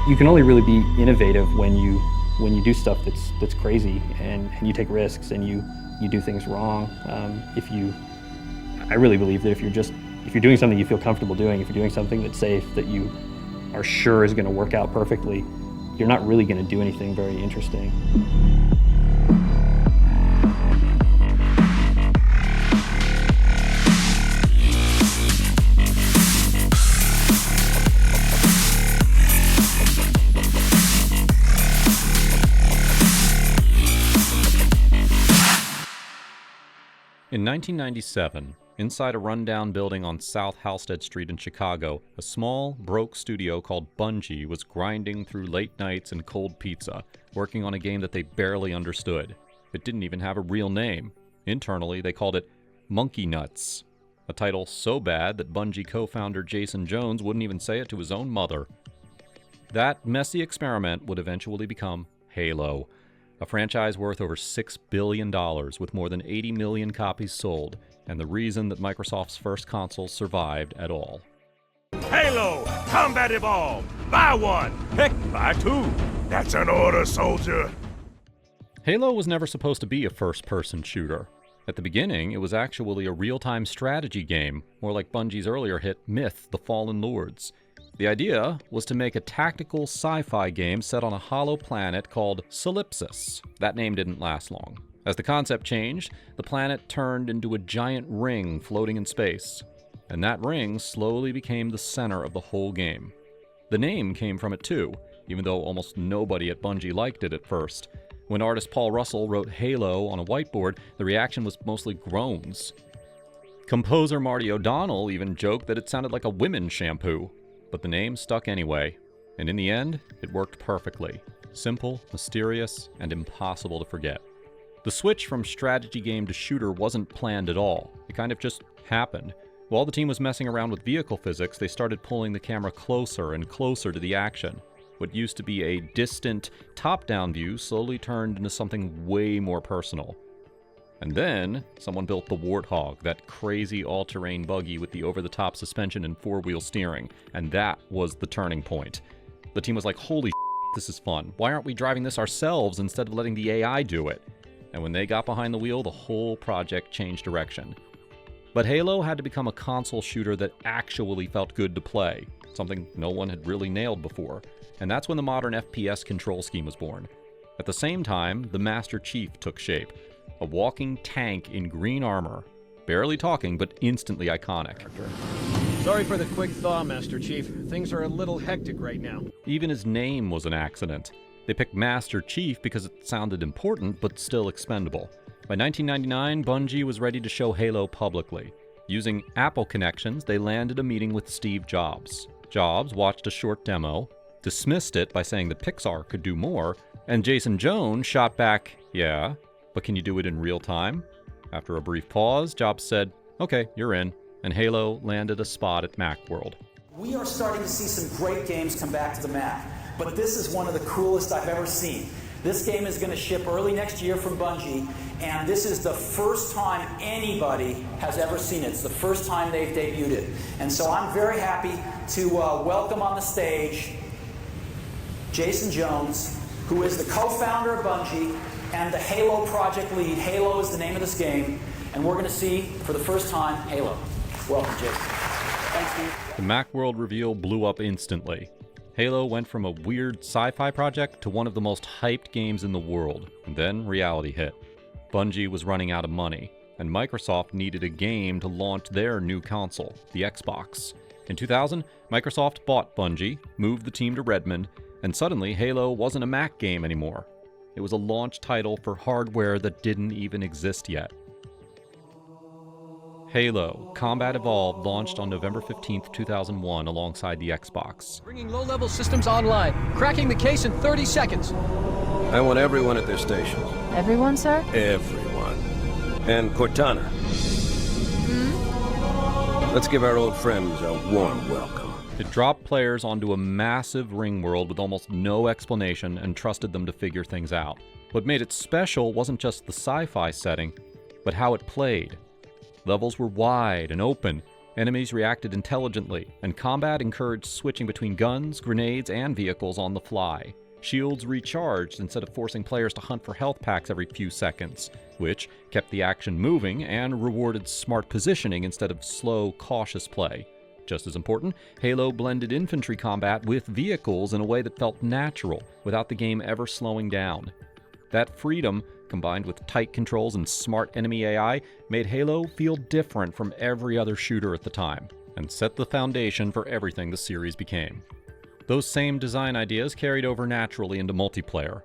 You can only really be innovative when you do stuff that's crazy and you take risks and you do things wrong. I really believe that if you're doing something you feel comfortable doing, if you're doing something that's safe, that you are sure is going to work out perfectly, you're not really going to do anything very interesting. In 1997, inside a rundown building on South Halsted Street in Chicago, a small, broke studio called Bungie was grinding through late nights and cold pizza, working on a game that they barely understood. It didn't even have a real name. Internally, they called it Monkey Nuts, a title so bad that Bungie co-founder Jason Jones wouldn't even say it to his own mother. That messy experiment would eventually become Halo, a franchise worth over $6 billion with more than 80 million copies sold, and the reason that Microsoft's first console survived at all. Halo! Combat Evolved! Buy one! Heck, buy two! That's an order, soldier! Halo was never supposed to be a first-person shooter. At the beginning, it was actually a real-time strategy game, more like Bungie's earlier hit Myth: The Fallen Lords. The idea was to make a tactical sci-fi game set on a hollow planet called Solipsis. That name didn't last long. As the concept changed, the planet turned into a giant ring floating in space, and that ring slowly became the center of the whole game. The name came from it too, even though almost nobody at Bungie liked it at first. When artist Paul Russell wrote Halo on a whiteboard, the reaction was mostly groans. Composer Marty O'Donnell even joked that it sounded like a women's shampoo. But the name stuck anyway, and in the end, it worked perfectly. Simple, mysterious, and impossible to forget. The switch from strategy game to shooter wasn't planned at all. It kind of just happened. While the team was messing around with vehicle physics, they started pulling the camera closer and closer to the action. What used to be a distant, top-down view slowly turned into something way more personal. And then, someone built the Warthog, that crazy all-terrain buggy with the over-the-top suspension and four-wheel steering, and that was the turning point. The team was like, holy shit, this is fun. Why aren't we driving this ourselves instead of letting the AI do it? And when they got behind the wheel, the whole project changed direction. But Halo had to become a console shooter that actually felt good to play, something no one had really nailed before. And that's when the modern FPS control scheme was born. At the same time, the Master Chief took shape. A walking tank in green armor, barely talking, but instantly iconic. Sorry for the quick thaw, Master Chief. Things are a little hectic right now. Even his name was an accident. They picked Master Chief because it sounded important, but still expendable. By 1999, Bungie was ready to show Halo publicly. Using Apple connections, they landed a meeting with Steve Jobs. Jobs watched a short demo, dismissed it by saying that Pixar could do more, and Jason Jones shot back, yeah, but can you do it in real time? After a brief pause, Jobs said, okay, you're in, and Halo landed a spot at Macworld. We are starting to see some great games come back to the Mac, but this is one of the coolest I've ever seen. This game is going to ship early next year from Bungie, and this is the first time anybody has ever seen it. It's the first time they've debuted it. And so I'm very happy to welcome on the stage Jason Jones, who is the co-founder of Bungie and the Halo project lead. Halo is the name of this game, and we're going to see, for the first time, Halo. Welcome, Jason. Thanks, Steve. The Macworld reveal blew up instantly. Halo went from a weird sci-fi project to one of the most hyped games in the world, and then reality hit. Bungie was running out of money, and Microsoft needed a game to launch their new console, the Xbox. In 2000, Microsoft bought Bungie, moved the team to Redmond, and suddenly Halo wasn't a Mac game anymore. It was a launch title for hardware that didn't even exist yet. Halo: Combat Evolved launched on November 15, 2001 alongside the Xbox. Bringing low-level systems online. Cracking the case in 30 seconds. I want everyone at their stations. Everyone, sir? Everyone. And Cortana. Let's give our old friends a warm welcome. It dropped players onto a massive ring world with almost no explanation and trusted them to figure things out. What made it special wasn't just the sci-fi setting, but how it played. Levels were wide and open, Enemies reacted intelligently, and combat encouraged switching between guns, grenades, and vehicles on the fly. Shields recharged instead of forcing players to hunt for health packs every few seconds, which kept the action moving and rewarded smart positioning instead of slow, cautious play. Just as important, Halo blended infantry combat with vehicles in a way that felt natural, without the game ever slowing down. That freedom, combined with tight controls and smart enemy AI, made Halo feel different from every other shooter at the time, and set the foundation for everything the series became. Those same design ideas carried over naturally into multiplayer.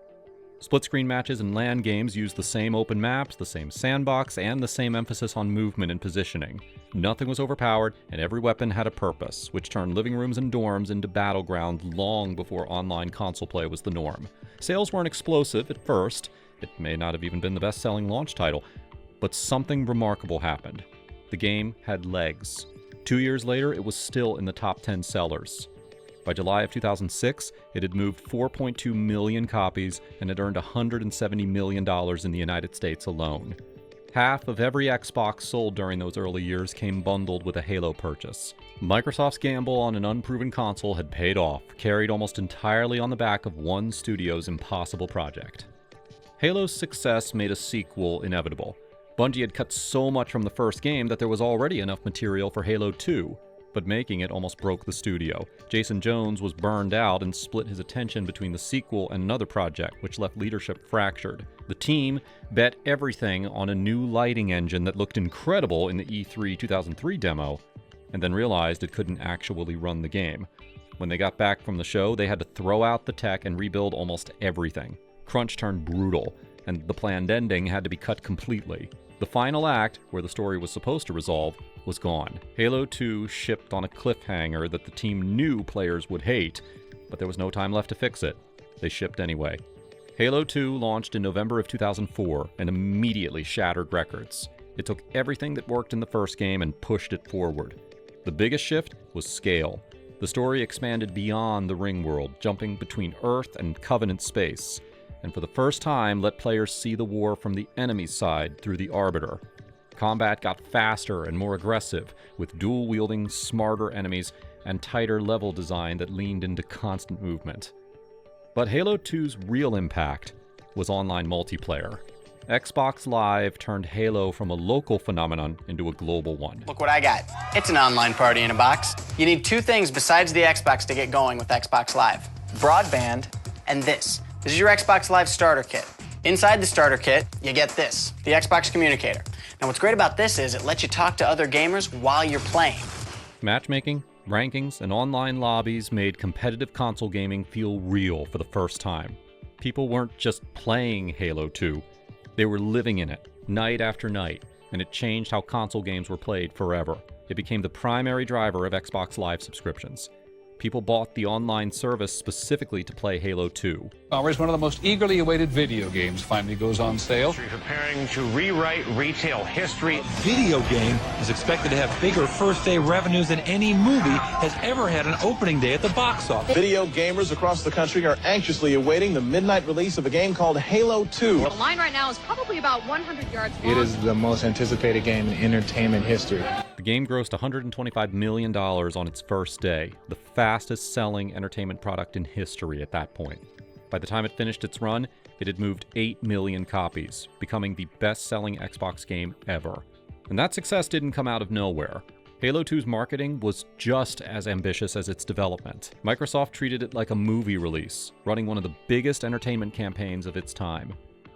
Split-screen matches and LAN games used the same open maps, the same sandbox, and the same emphasis on movement and positioning. Nothing was overpowered, and every weapon had a purpose, which turned living rooms and dorms into battlegrounds long before online console play was the norm. Sales weren't explosive at first. It may not have even been the best-selling launch title, but something remarkable happened. The game had legs. 2 years later, it was still in the top 10 sellers. By July of 2006, it had moved 4.2 million copies and had earned $170 million in the United States alone. Half of every Xbox sold during those early years came bundled with a Halo purchase. Microsoft's gamble on an unproven console had paid off, carried almost entirely on the back of one studio's impossible project. Halo's success made a sequel inevitable. Bungie had cut so much from the first game that there was already enough material for Halo 2. But making it almost broke the studio. Jason Jones was burned out and split his attention between the sequel and another project, which left leadership fractured. The team bet everything on a new lighting engine that looked incredible in the E3 2003 demo, and then realized it couldn't actually run the game. When they got back from the show, they had to throw out the tech and rebuild almost everything. Crunch turned brutal, and the planned ending had to be cut completely. The final act, where the story was supposed to resolve, was gone. Halo 2 shipped on a cliffhanger that the team knew players would hate, but there was no time left to fix it. They shipped anyway. Halo 2 launched in November of 2004 and immediately shattered records. It took everything that worked in the first game and pushed it forward. The biggest shift was scale. The story expanded beyond the ring world, jumping between Earth and Covenant space, and for the first time let players see the war from the enemy's side through the Arbiter. Combat got faster and more aggressive, with dual-wielding, smarter enemies and tighter level design that leaned into constant movement. But Halo 2's real impact was online multiplayer. Xbox Live turned Halo from a local phenomenon into a global one. Look what I got. It's an online party in a box. You need two things besides the Xbox to get going with Xbox Live: broadband and this. This is your Xbox Live starter kit. Inside the starter kit, you get this, the Xbox Communicator. Now what's great about this is it lets you talk to other gamers while you're playing. Matchmaking, rankings, and online lobbies made competitive console gaming feel real for the first time. People weren't just playing Halo 2, they were living in it, night after night, and it changed how console games were played forever. It became the primary driver of Xbox Live subscriptions. People bought the online service specifically to play Halo 2. One of the most eagerly awaited video games finally goes on sale. Preparing to rewrite retail history. Video game is expected to have bigger first-day revenues than any movie has ever had an opening day at the box office. Video gamers across the country are anxiously awaiting the midnight release of a game called Halo 2. The line right now is probably about 100 yards long. It is the most anticipated game in entertainment history. The game grossed $125 million on its first day, the fastest-selling entertainment product in history at that point. By the time it finished its run, it had moved 8 million copies, becoming the best-selling Xbox game ever. And that success didn't come out of nowhere. Halo 2's marketing was just as ambitious as its development. Microsoft treated it like a movie release, running one of the biggest entertainment campaigns of its time.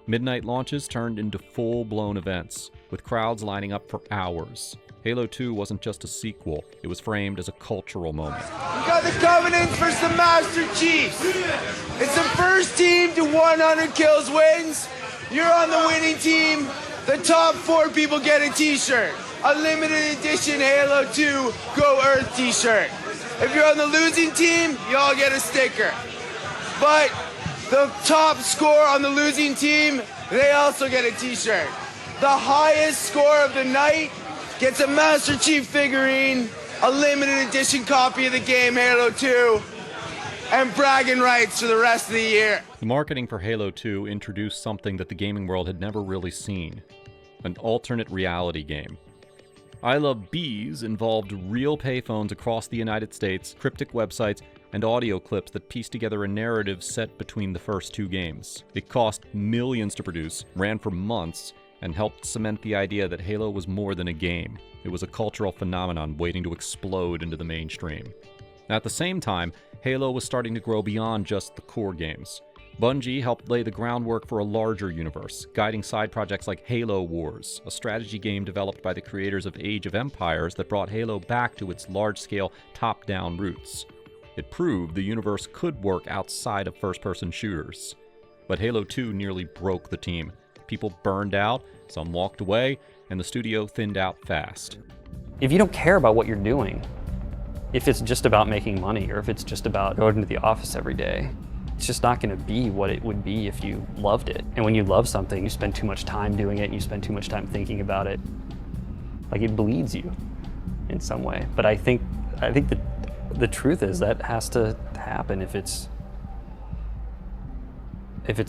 Midnight launches turned into full-blown events, with crowds lining up for hours. Halo 2 wasn't just a sequel, it was framed as a cultural moment. We got the Covenant versus the Master Chiefs. It's the first team to 100 kills wins. You're on the winning team. The top 4 people get a t-shirt. A limited edition Halo 2 Go Earth t-shirt. If you're on the losing team, you all get a sticker. But the top score on the losing team, they also get a t-shirt. The highest score of the night gets a Master Chief figurine, a limited edition copy of the game Halo 2, and bragging rights for the rest of the year. The marketing for Halo 2 introduced something that the gaming world had never really seen: an alternate reality game. I Love Bees involved real payphones across the United States, cryptic websites, and audio clips that pieced together a narrative set between the first two games. It cost millions to produce, ran for months, and helped cement the idea that Halo was more than a game. It was a cultural phenomenon waiting to explode into the mainstream. At the same time, Halo was starting to grow beyond just the core games. Bungie helped lay the groundwork for a larger universe, guiding side projects like Halo Wars, a strategy game developed by the creators of Age of Empires that brought Halo back to its large-scale, top-down roots. It proved the universe could work outside of first-person shooters. But Halo 2 nearly broke the team. People burned out, some walked away, and the studio thinned out fast. If you don't care about what you're doing, if it's just about making money, or if it's just about going to the office every day, it's just not going to be what it would be if you loved it. And when you love something, you spend too much time doing it, and you spend too much time thinking about it. Like, it bleeds you in some way. But I think the truth is that has to happen if it's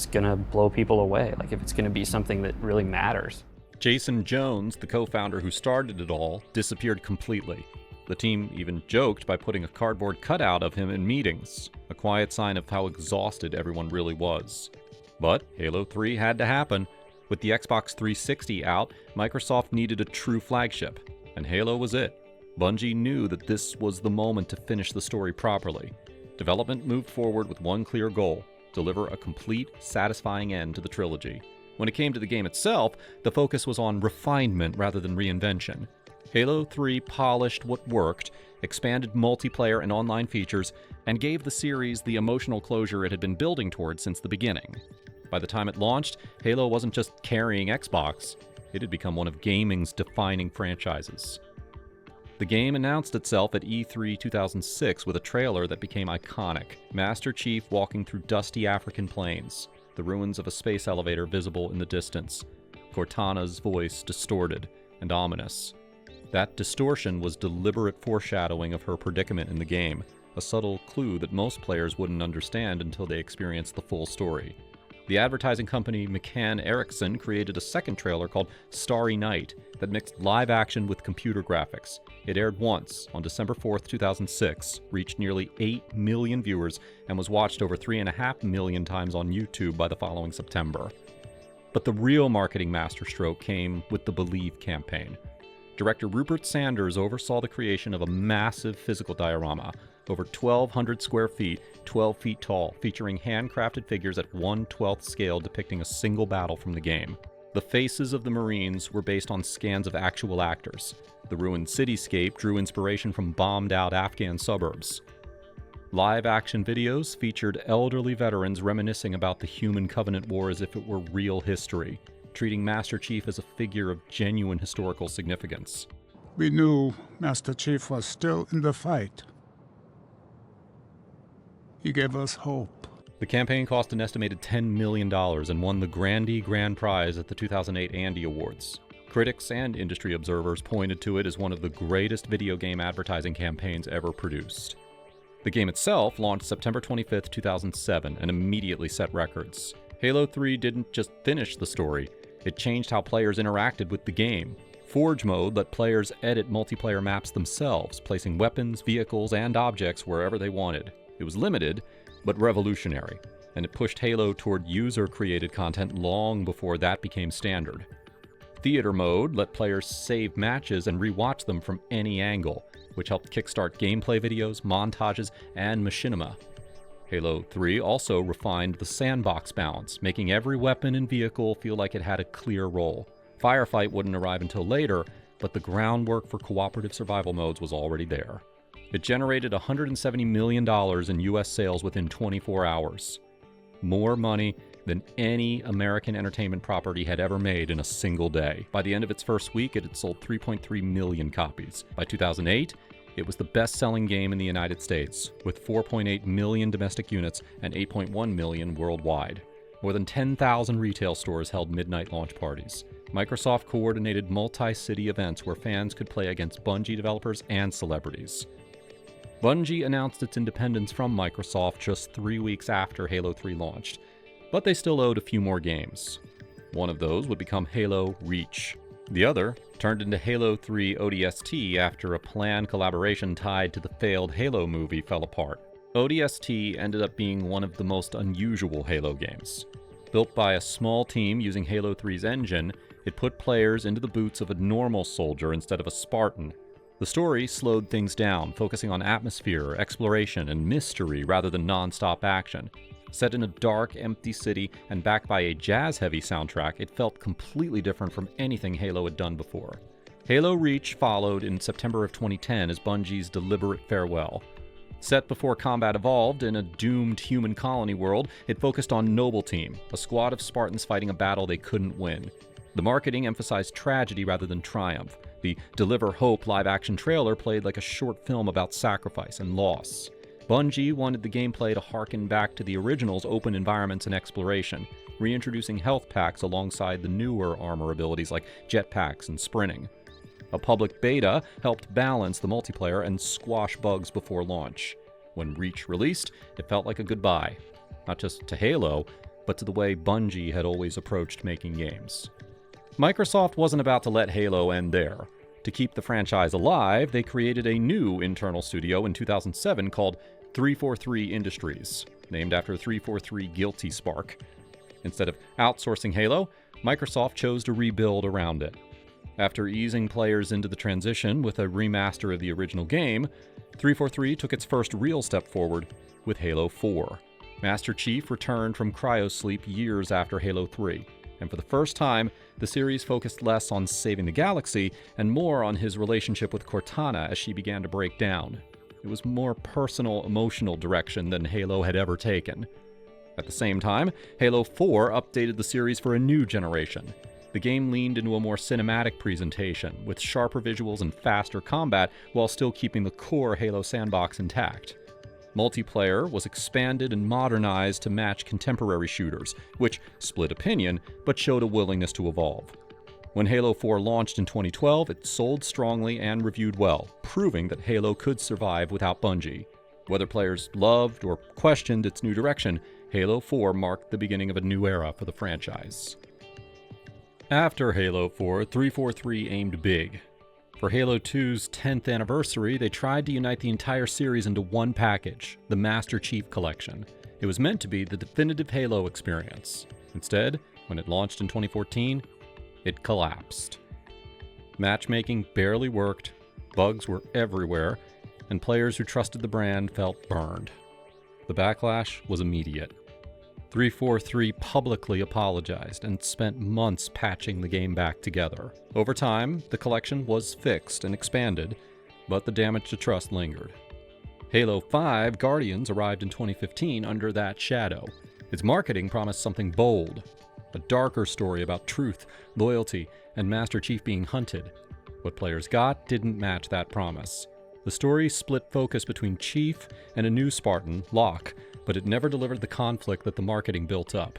gonna blow people away, like if it's gonna be something that really matters. Jason Jones, the co-founder who started it all, disappeared completely. The team even joked by putting a cardboard cutout of him in meetings, a quiet sign of how exhausted everyone really was. But Halo 3 had to happen. With the Xbox 360 out, Microsoft needed a true flagship, and Halo was it. Bungie knew that this was the moment to finish the story properly. Development moved forward with one clear goal: deliver a complete, satisfying end to the trilogy. When it came to the game itself, the focus was on refinement rather than reinvention. Halo 3 polished what worked, expanded multiplayer and online features, and gave the series the emotional closure it had been building towards since the beginning. By the time it launched, Halo wasn't just carrying Xbox, it had become one of gaming's defining franchises. The game announced itself at E3 2006 with a trailer that became iconic. Master Chief walking through dusty African plains, the ruins of a space elevator visible in the distance, Cortana's voice distorted and ominous. That distortion was deliberate foreshadowing of her predicament in the game, a subtle clue that most players wouldn't understand until they experienced the full story. The advertising company McCann Erickson created a second trailer called Starry Night that mixed live action with computer graphics. It aired once on December 4th, 2006, reached nearly 8 million viewers, and was watched over 3.5 million times on YouTube by the following September. But the real marketing masterstroke came with the Believe campaign. Director Rupert Sanders oversaw the creation of a massive physical diorama, over 1,200 square feet, 12 feet tall, featuring handcrafted figures at 1/12 scale depicting a single battle from the game. The faces of the Marines were based on scans of actual actors. The ruined cityscape drew inspiration from bombed-out Afghan suburbs. Live-action videos featured elderly veterans reminiscing about the Human Covenant War as if it were real history, treating Master Chief as a figure of genuine historical significance. We knew Master Chief was still in the fight. He gave us hope. The campaign cost an estimated $10 million and won the Grandee Grand Prize at the 2008 Andy Awards. Critics and industry observers pointed to it as one of the greatest video game advertising campaigns ever produced. The game itself launched September 25, 2007, and immediately set records. Halo 3 didn't just finish the story, it changed how players interacted with the game. Forge mode let players edit multiplayer maps themselves, placing weapons, vehicles, and objects wherever they wanted. It was limited, but revolutionary, and it pushed Halo toward user-created content long before that became standard. Theater mode let players save matches and rewatch them from any angle, which helped kickstart gameplay videos, montages, and machinima. Halo 3 also refined the sandbox balance, making every weapon and vehicle feel like it had a clear role. Firefight wouldn't arrive until later, but the groundwork for cooperative survival modes was already there. It generated $170 million in US sales within 24 hours. More money than any American entertainment property had ever made in a single day. By the end of its first week, it had sold 3.3 million copies. By 2008, it was the best-selling game in the United States, with 4.8 million domestic units and 8.1 million worldwide. More than 10,000 retail stores held midnight launch parties. Microsoft coordinated multi-city events where fans could play against Bungie developers and celebrities. Bungie announced its independence from Microsoft just 3 weeks after Halo 3 launched, but they still owed a few more games. One of those would become Halo Reach. The other turned into Halo 3 ODST after a planned collaboration tied to the failed Halo movie fell apart. ODST ended up being one of the most unusual Halo games. Built by a small team using Halo 3's engine, it put players into the boots of a normal soldier instead of a Spartan. The story slowed things down, focusing on atmosphere, exploration, and mystery rather than non-stop action. Set in a dark, empty city and backed by a jazz-heavy soundtrack, it felt completely different from anything Halo had done before. Halo Reach followed in September of 2010 as Bungie's deliberate farewell. Set before combat evolved in a doomed human colony world, it focused on Noble Team, a squad of Spartans fighting a battle they couldn't win. The marketing emphasized tragedy rather than triumph. The Deliver Hope live-action trailer played like a short film about sacrifice and loss. Bungie wanted the gameplay to harken back to the original's open environments and exploration, reintroducing health packs alongside the newer armor abilities like jetpacks and sprinting. A public beta helped balance the multiplayer and squash bugs before launch. When Reach released, it felt like a goodbye, not just to Halo, but to the way Bungie had always approached making games. Microsoft wasn't about to let Halo end there. To keep the franchise alive, they created a new internal studio in 2007 called 343 Industries, named after 343 Guilty Spark. Instead of outsourcing Halo, Microsoft chose to rebuild around it. After easing players into the transition with a remaster of the original game, 343 took its first real step forward with Halo 4. Master Chief returned from cryosleep years after Halo 3, and for the first time, the series focused less on saving the galaxy and more on his relationship with Cortana as she began to break down. It was more personal, emotional direction than Halo had ever taken. At the same time, Halo 4 updated the series for a new generation. The game leaned into a more cinematic presentation, with sharper visuals and faster combat, while still keeping the core Halo sandbox intact. Multiplayer was expanded and modernized to match contemporary shooters, which split opinion, but showed a willingness to evolve. When Halo 4 launched in 2012, it sold strongly and reviewed well, proving that Halo could survive without Bungie. Whether players loved or questioned its new direction, Halo 4 marked the beginning of a new era for the franchise. After Halo 4, 343 aimed big. For Halo 2's 10th anniversary, they tried to unite the entire series into one package, the Master Chief Collection. It was meant to be the definitive Halo experience. Instead, when it launched in 2014, it collapsed. Matchmaking barely worked, bugs were everywhere, and players who trusted the brand felt burned. The backlash was immediate. 343 publicly apologized and spent months patching the game back together. Over time, the collection was fixed and expanded, but the damage to trust lingered. Halo 5 Guardians arrived in 2015 under that shadow. Its marketing promised something bold, a darker story about truth, loyalty, and Master Chief being hunted. What players got didn't match that promise. The story split focus between Chief and a new Spartan, Locke, but it never delivered the conflict that the marketing built up.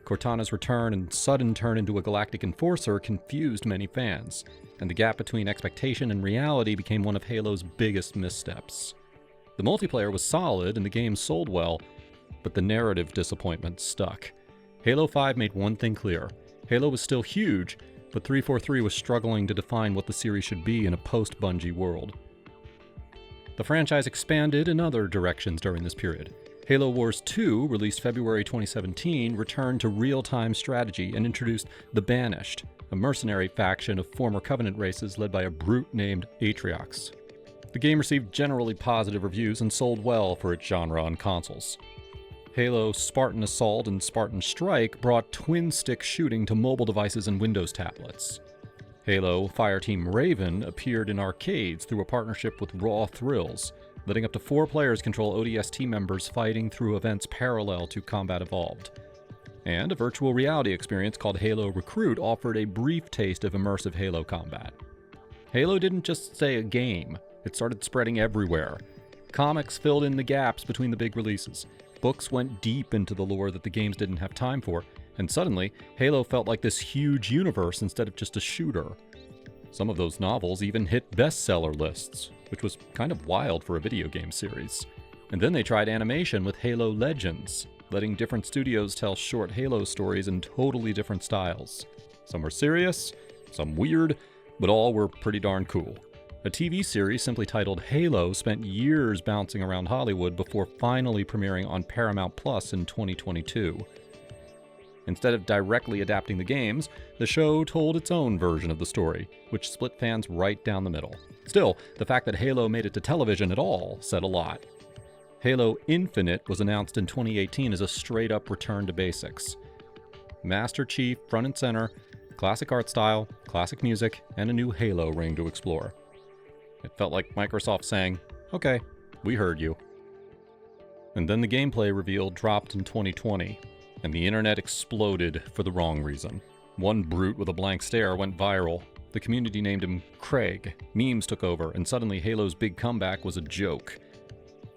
Cortana's return and sudden turn into a galactic enforcer confused many fans, and the gap between expectation and reality became one of Halo's biggest missteps. The multiplayer was solid and the game sold well, but the narrative disappointment stuck. Halo 5 made one thing clear. Halo was still huge, but 343 was struggling to define what the series should be in a post-Bungie world. The franchise expanded in other directions during this period. Halo Wars 2, released February 2017, returned to real-time strategy and introduced the Banished, a mercenary faction of former Covenant races led by a brute named Atriox. The game received generally positive reviews and sold well for its genre on consoles. Halo Spartan Assault and Spartan Strike brought twin-stick shooting to mobile devices and Windows tablets. Halo Fireteam Raven appeared in arcades through a partnership with Raw Thrills, letting up to 4 players control ODST members fighting through events parallel to Combat Evolved. And a virtual reality experience called Halo Recruit offered a brief taste of immersive Halo combat. Halo didn't just stay a game, it started spreading everywhere. Comics filled in the gaps between the big releases. Books went deep into the lore that the games didn't have time for, and suddenly, Halo felt like this huge universe instead of just a shooter. Some of those novels even hit bestseller lists, which was kind of wild for a video game series. And then they tried animation with Halo Legends, letting different studios tell short Halo stories in totally different styles. Some were serious, Some weird, but all were pretty darn cool. A TV series simply titled Halo spent years bouncing around Hollywood before finally premiering on Paramount Plus in 2022. Instead of directly adapting the games, the show told its own version of the story, which split fans right down the middle. Still, the fact that Halo made it to television at all said a lot. Halo Infinite was announced in 2018 as a straight-up return to basics. Master Chief front and center, classic art style, classic music, and a new Halo ring to explore. It felt like Microsoft saying, "Okay, we heard you." And then the gameplay reveal dropped in 2020, and the internet exploded for the wrong reason. One brute with a blank stare went viral. The community named him Craig. Memes took over, and suddenly Halo's big comeback was a joke.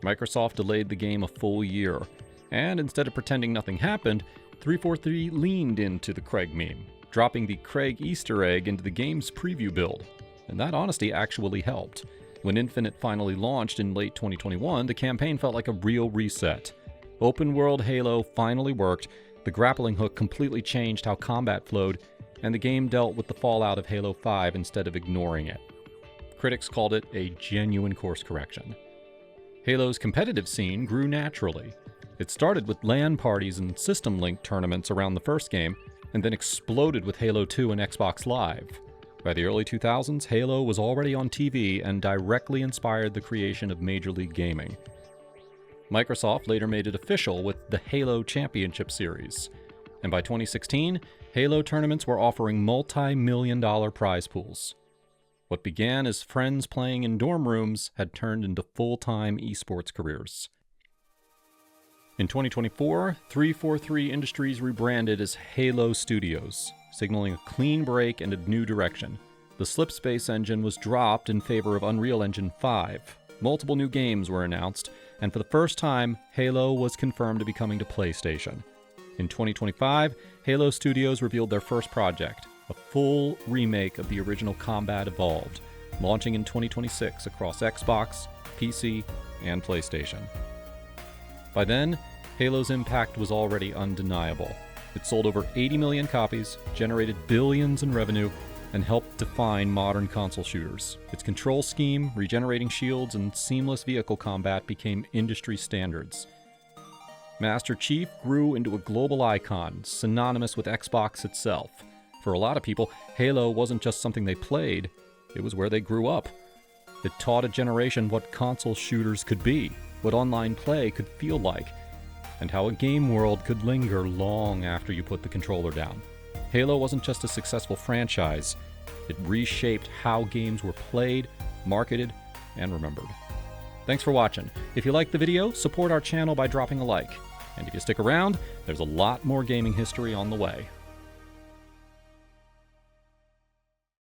Microsoft delayed the game a full year, and instead of pretending nothing happened, 343 leaned into the Craig meme, dropping the Craig Easter egg into the game's preview build. And that honesty actually helped. When Infinite finally launched in late 2021, the campaign felt like a real reset. Open world Halo finally worked, the grappling hook completely changed how combat flowed, and the game dealt with the fallout of Halo 5 instead of ignoring it. Critics called it a genuine course correction. Halo's competitive scene grew naturally. It started with LAN parties and System Link tournaments around the first game, and then exploded with Halo 2 and Xbox Live. By the early 2000s, Halo was already on TV and directly inspired the creation of Major League Gaming. Microsoft later made it official with the Halo Championship Series. And by 2016, Halo tournaments were offering multi-million-dollar prize pools. What began as friends playing in dorm rooms had turned into full-time esports careers. In 2024, 343 Industries rebranded as Halo Studios, signaling a clean break and a new direction. The Slipspace engine was dropped in favor of Unreal Engine 5. Multiple new games were announced, and for the first time, Halo was confirmed to be coming to PlayStation. In 2025, Halo Studios revealed their first project, a full remake of the original Combat Evolved, launching in 2026 across Xbox, PC, and PlayStation. By then, Halo's impact was already undeniable. It sold over 80 million copies, generated billions in revenue, and helped define modern console shooters. Its control scheme, regenerating shields, and seamless vehicle combat became industry standards. Master Chief grew into a global icon, synonymous with Xbox itself. For a lot of people, Halo wasn't just something they played, it was where they grew up. It taught a generation what console shooters could be, what online play could feel like, and how a game world could linger long after you put the controller down. Halo wasn't just a successful franchise, it reshaped how games were played, marketed, and remembered. Thanks for watching. If you liked the video, support our channel by dropping a like. And if you stick around, there's a lot more gaming history on the way.